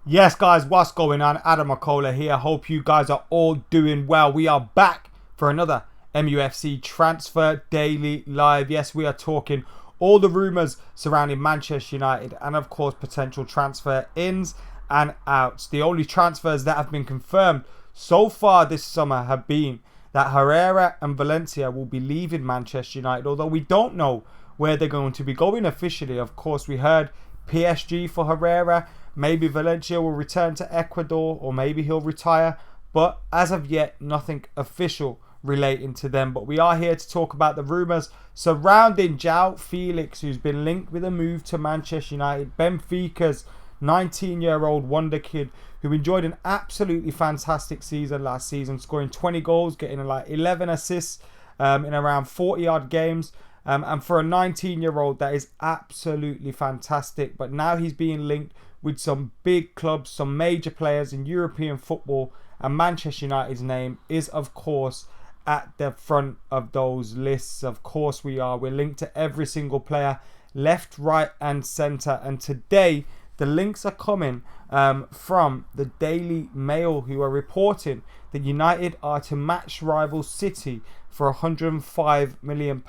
Yes, guys, what's going on? Adam McCullough here. Hope you guys are all doing well. We are back for another MUFC Transfer Daily Live. Yes, we are talking all the rumours surrounding Manchester United and, of course, potential transfer ins and outs. The only transfers that have been confirmed so far this summer have been that Herrera and Valencia will be leaving Manchester United, although we don't know where they're going to be going officially. Of course, we heard PSG for Herrera. Maybe Valencia will return to Ecuador, or maybe he'll retire. But as of yet, nothing official relating to them. But we are here to talk about the rumours surrounding Joao Felix, who's been linked with a move to Manchester United. Benfica's 19-year-old wonder kid who enjoyed an absolutely fantastic season last season, scoring 20 goals, getting like 11 assists in around 40-odd games. And for a 19-year-old, that is absolutely fantastic. But now he's being linked with some big clubs, some major players in European football. And Manchester United's name is, of course, at the front of those lists. Of course we are. We're linked to every single player, left, right and centre. And today, the links are coming from the Daily Mail, who are reporting that United are to match rival City for £105 million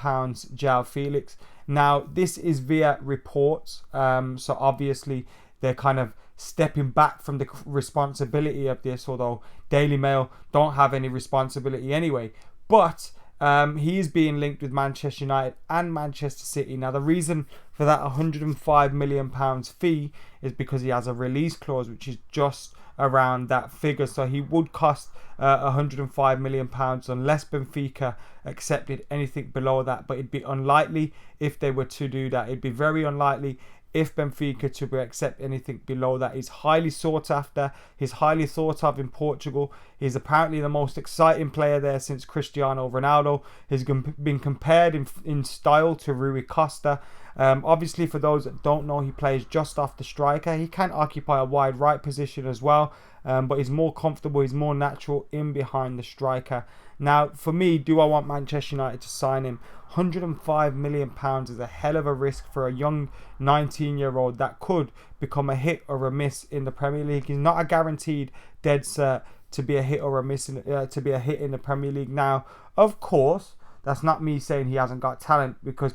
Joao Felix. Now, this is via reports, so obviously they're kind of stepping back from the responsibility of this, although Daily Mail don't have any responsibility anyway. But he is being linked with Manchester United and Manchester City. Now, the reason for that £105 million fee is because he has a release clause, which is just around that figure. So he would cost £105 million unless Benfica accepted anything below that. But it'd be unlikely if they were to do that. It'd be very unlikely if Benfica to accept anything below that. He's highly sought after. He's highly thought of in Portugal. He's apparently the most exciting player there since Cristiano Ronaldo. He's been compared in style to Rui Costa. Obviously, for those that don't know, he plays just off the striker. He can occupy a wide right position as well, but he's more comfortable, he's more natural in behind the striker. Now, for me, do I want Manchester United to sign him? £105 million is a hell of a risk for a young 19-year-old that could become a hit or a miss in the Premier League. He's not a guaranteed dead cert to be a hit or a miss to be a hit in the Premier League. Now, of course, that's not me saying he hasn't got talent, because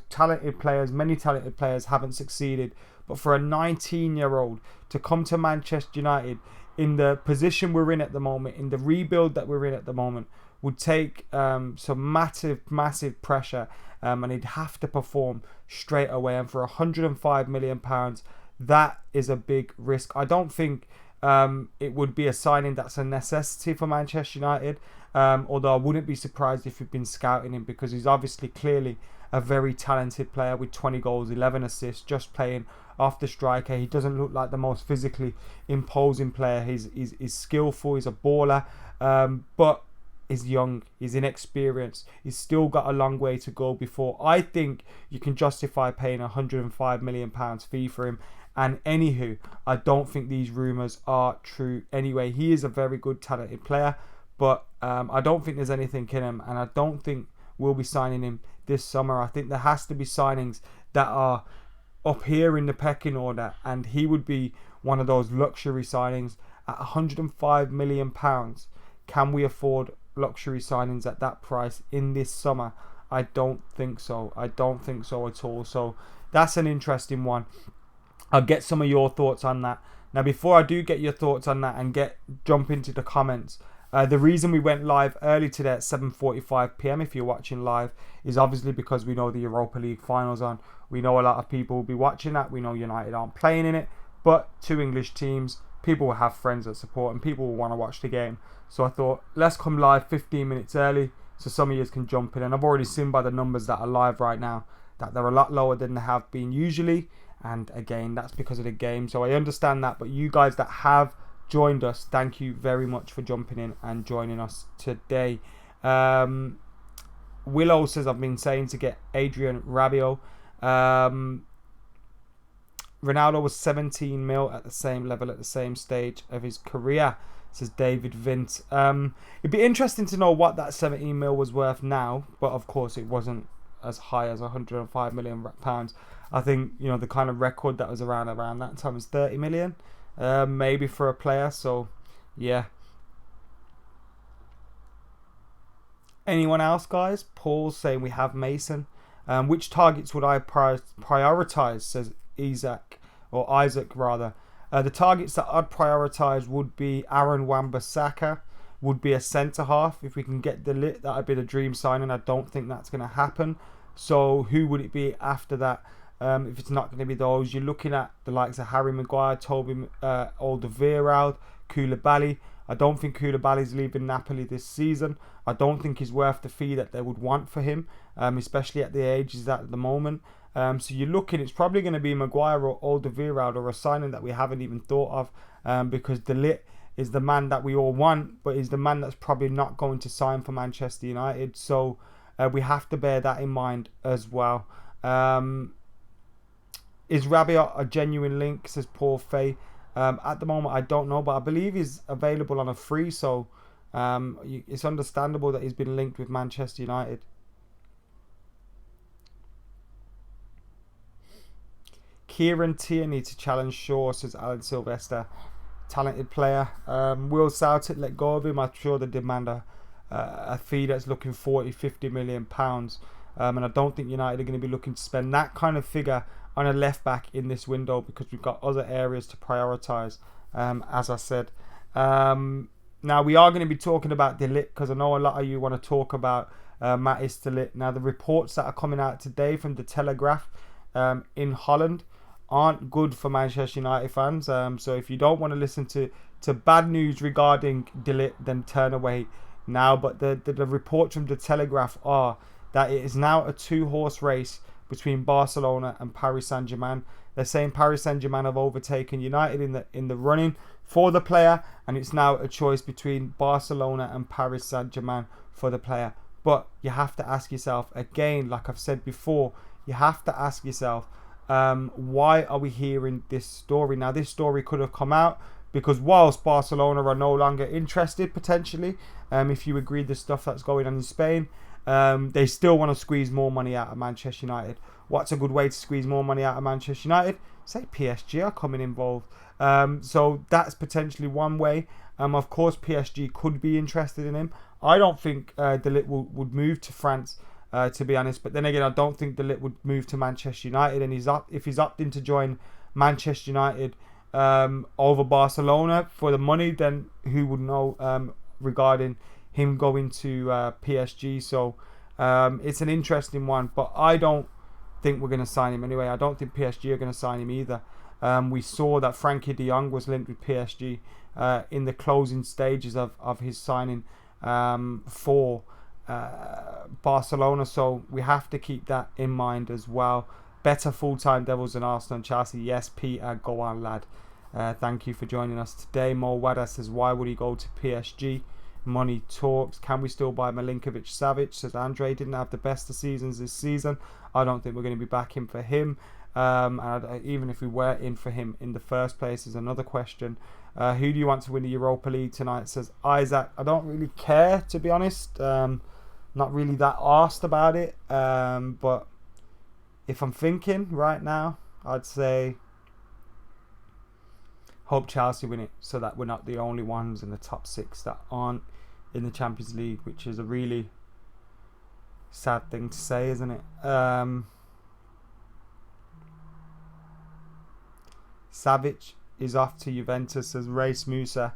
many talented players haven't succeeded. But for a 19-year-old to come to Manchester United in the position we're in at the moment, in the rebuild that we're in at the moment, would take some massive pressure, and he'd have to perform straight away. And for £105 million, that is a big risk. I don't think it would be a signing that's a necessity for Manchester United, although I wouldn't be surprised if you've been scouting him, because he's obviously clearly a very talented player with 20 goals, 11 assists, just playing off the striker. He doesn't look like the most physically imposing player. He's skillful, he's a baller, but he's young, he's inexperienced. He's still got a long way to go before I think you can justify paying £105 million fee for him. And anywho, I don't think these rumours are true anyway. He is a very good, talented player, but I don't think there's anything in him, and I don't think we'll be signing him this summer. I think there has to be signings that are up here in the pecking order, and he would be one of those luxury signings at £105 million. Can we afford luxury signings at that price in this summer? I don't think so. I don't think so at all. So that's an interesting one. I'll get some of your thoughts on that. Now, before I do get your thoughts on that and jump into the comments, the reason we went live early today at 7:45 p.m, if you're watching live, is obviously because we know the Europa League finals on. We know a lot of people will be watching that. We know United aren't playing in it, but two English teams, people will have friends that support, and people will want to watch the game. So I thought, let's come live 15 minutes early so some of you can jump in. And I've already seen by the numbers that are live right now that they're a lot lower than they have been usually. And again, that's because of the game. So I understand that. But you guys that have joined us, thank you very much for jumping in and joining us today. Willow says, I've been saying to get Adrian Rabiot. Ronaldo was 17 mil at the same level at the same stage of his career, says David Vint. It'd be interesting to know what that 17 mil was worth now, but of course it wasn't as high as £105 million. I think, you know, the kind of record that was around that time was 30 million. maybe for a player. So yeah. Anyone else, guys? Paul's saying we have Mason. Which targets would I prioritize? Says Isaac rather. The targets that I'd prioritize would be Aaron Wan-Bissaka, would be a centre half. If we can get De Ligt, that'd be the dream signing. I don't think that's going to happen. So who would it be after that? If it's not going to be those, you're looking at the likes of Harry Maguire, Toby Alderweireld, Koulibaly. I don't think Koulibaly's leaving Napoli this season. I don't think he's worth the fee that they would want for him, especially at the age he's at the moment. So you're looking, it's probably going to be Maguire or Alderweireld, or a signing that we haven't even thought of, because De Ligt is the man that we all want, but is the man that's probably not going to sign for Manchester United. So we have to bear that in mind as well. Is Rabiot a genuine link, says Paul Fay? At the moment, I don't know, but I believe he's available on a free, so it's understandable that he's been linked with Manchester United. Kieran Tierney to challenge Shaw, says Alan Sylvester. Talented player. Will Southgate let go of him? I'm sure they demand a fee that's looking 40-50 million pounds. And I don't think United are going to be looking to spend that kind of figure on a left back in this window, because we've got other areas to prioritise, as I said. Now we are going to be talking about De Ligt, because I know a lot of you want to talk about Matthijs de Ligt. Now the reports that are coming out today from the Telegraaf in Holland aren't good for Manchester United fans. So if you don't want to listen to bad news regarding De Ligt, then turn away now. But the reports from the Telegraaf are that it is now a 2-horse race between Barcelona and Paris Saint Germain. They're saying Paris Saint Germain have overtaken United in the running for the player, and it's now a choice between Barcelona and Paris Saint Germain for the player. But you have to ask yourself, again, like I've said before, you have to ask yourself, why are we hearing this story? Now, this story could have come out because whilst Barcelona are no longer interested, potentially, if you agree the stuff that's going on in Spain, they still want to squeeze more money out of Manchester United. What's a good way to squeeze more money out of Manchester United? Say PSG are coming involved. So that's potentially one way. Of course, PSG could be interested in him. I don't think De Ligt would move to France, to be honest. But then again, I don't think De Ligt would move to Manchester United. And if he's opting to join Manchester United over Barcelona for the money, then who would know regarding him going to PSG. So it's an interesting one, but I don't think we're going to sign him anyway. I don't think PSG are going to sign him either. We saw that Frankie de Jong was linked with PSG in the closing stages of his signing for Barcelona, so we have to keep that in mind as well. Better full-time Devils than Arsenal and Chelsea. Yes, Peter, go on, lad. Thank you for joining us today. Mo Wada says, why would he go to PSG? Money talks. Can we still buy Milinkovic-Savic? Says Andre. Didn't have the best of seasons this season. I don't think we're going to be back in for him. And even if we were in for him in the first place is another question. Who do you want to win the Europa League tonight? Says Isaac. I don't really care, to be honest. Not really that arsed about it. But if I'm thinking right now, I'd say hope Chelsea win it, so that we're not the only ones in the top 6 that aren't in the Champions League, which is a really sad thing to say, isn't it? Savic is off to Juventus, says Race Musa.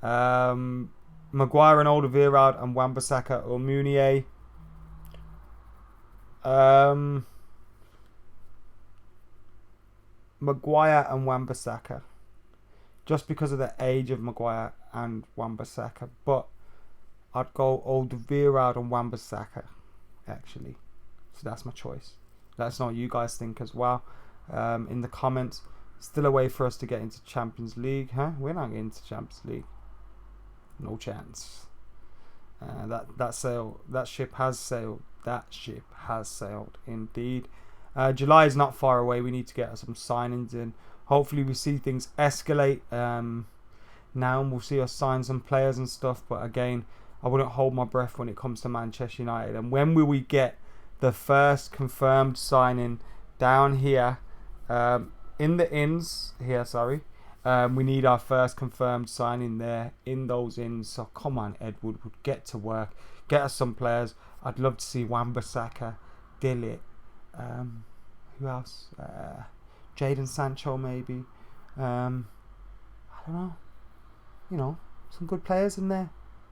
Maguire and Alderweireld and Wan-Bissaka or Munier. Maguire and Wan-Bissaka, just because of the age of Maguire and Wan-Bissaka, but I'd go Alderweireld and Wan-Bissaka, actually. So that's my choice. Let us know what you guys think as well in the comments. Still a way for us to get into Champions League, huh? We're not getting into Champions League. No chance. That ship has sailed. That ship has sailed, indeed. July is not far away. We need to get some signings in. Hopefully we see things escalate now, and we'll see us sign some players and stuff. But again, I wouldn't hold my breath when it comes to Manchester United. And when will we get the first confirmed signing down here in the inns here? We need our first confirmed signing there in those ins. So come on, Ed Woodward, get to work. Get us some players. I'd love to see Wan-Bissaka, De Ligt. Who else? Jadon Sancho maybe. I don't know. You know, some good players in there.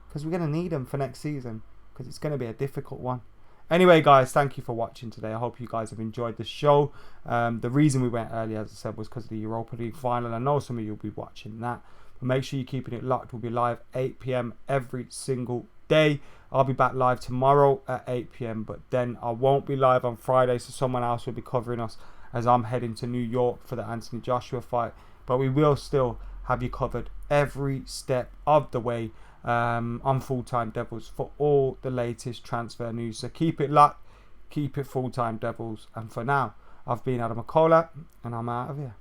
Because we're going to need them for next season. Because it's going to be a difficult one. Anyway, guys, thank you for watching today. I hope you guys have enjoyed the show. The reason we went early, as I said, was because of the Europa League final. I know some of you will be watching that. But make sure you're keeping it locked. We'll be live 8 p.m. every single day. I'll be back live tomorrow at 8 p.m. But then I won't be live on Friday. So someone else will be covering us as I'm heading to New York for the Anthony Joshua fight. But we will still have you covered every step of the way on Full Time Devils for all the latest transfer news. So keep it locked, keep it Full Time Devils. And for now, I've been Adam McCullough and I'm out of here.